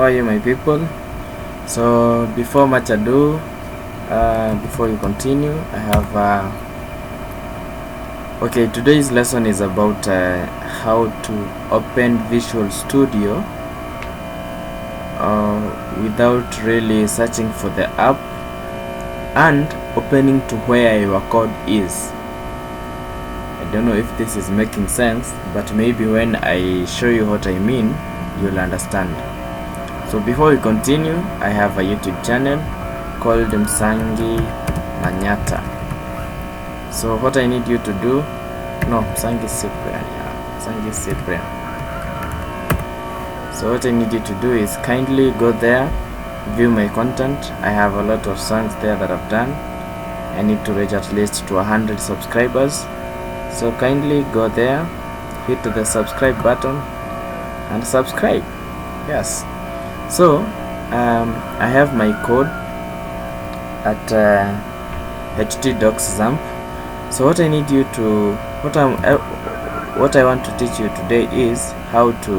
are you, my people? So before much ado, before you continue, I have okay, today's lesson is about how to open Visual Studio without really searching for the app and opening to where your code is. I don't know if this is making sense, but maybe when I show you what I mean, you'll understand. So before we continue, I have a YouTube channel called Msangi Manyata. So what I need you to do, Msangi Cyprian, Msangi Cyprian. So what I need you to do is kindly go there, view my content. I have a lot of songs there that I've done. I need to reach at least to 100 subscribers. So kindly go there, hit the subscribe button and subscribe. Yes. So I have my code at htdocs.xampp. So what I need you to, what I want to teach you today is how to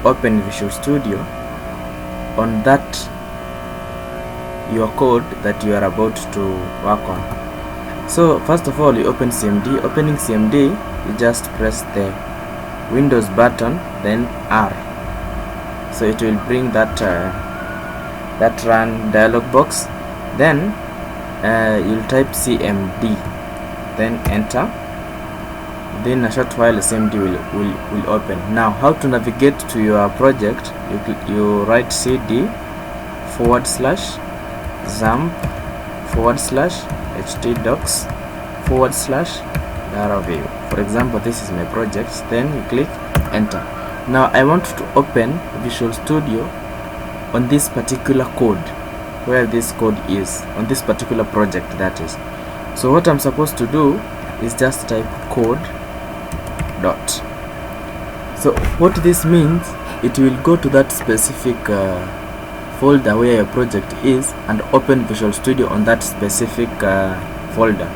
open Visual Studio on that your code that you are about to work on. So first of all, you open CMD. Opening CMD, you just press the Windows button, then R. So it will bring that run dialog box. Then you'll type CMD, then enter. Then a short while CMD will open. Now how to navigate to your project, you write cd/xampp/htdocs/Laravel. For example, this is my project. Then you click enter. Now I want to open Visual Studio on this particular code, where this code is, on this particular project, that is. So what I'm supposed to do is just type code dot. So what this means, it will go to that specific folder where your project is and open Visual Studio on that specific folder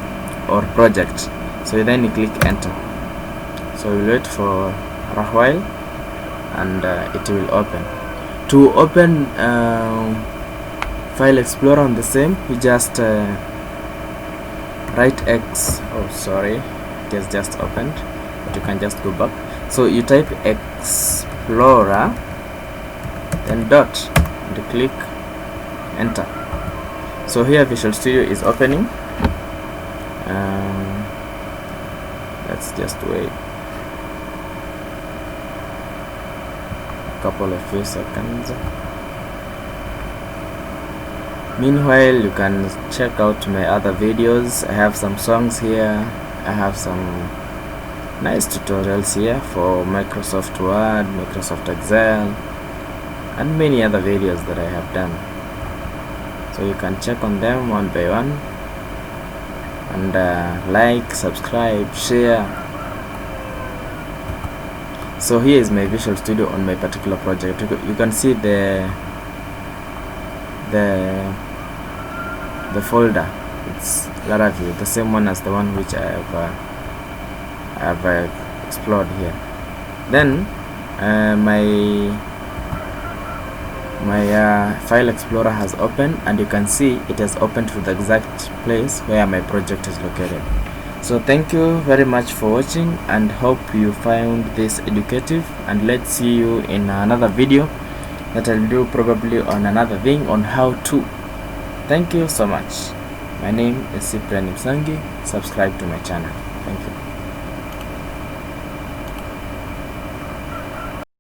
or project. So then you click enter. So we'll wait for a while and it will open. To open File Explorer on the same, you just write X. Oh, sorry, it has just opened, but you can just go back. So you type Explorer, then dot, and you click enter. So here Visual Studio is opening. Let's just wait couple of few seconds. Meanwhile, you can check out my other videos. I have some songs here. I have some nice tutorials here for Microsoft Word, Microsoft Excel, and many other videos that I have done. So you can check on them one by one and like, subscribe, share. So here is my Visual Studio on my particular project. You can see the folder. It's Laravel, the same one as the one which I have explored here. Then my File Explorer has opened, and you can see it has opened to the exact place where my project is located. So thank you very much for watching, and hope you found this educative, and let's see you in another video that I'll do probably on another thing on how to. Thank you so much. My name is Cyprian Msangi. Subscribe to my channel. Thank you.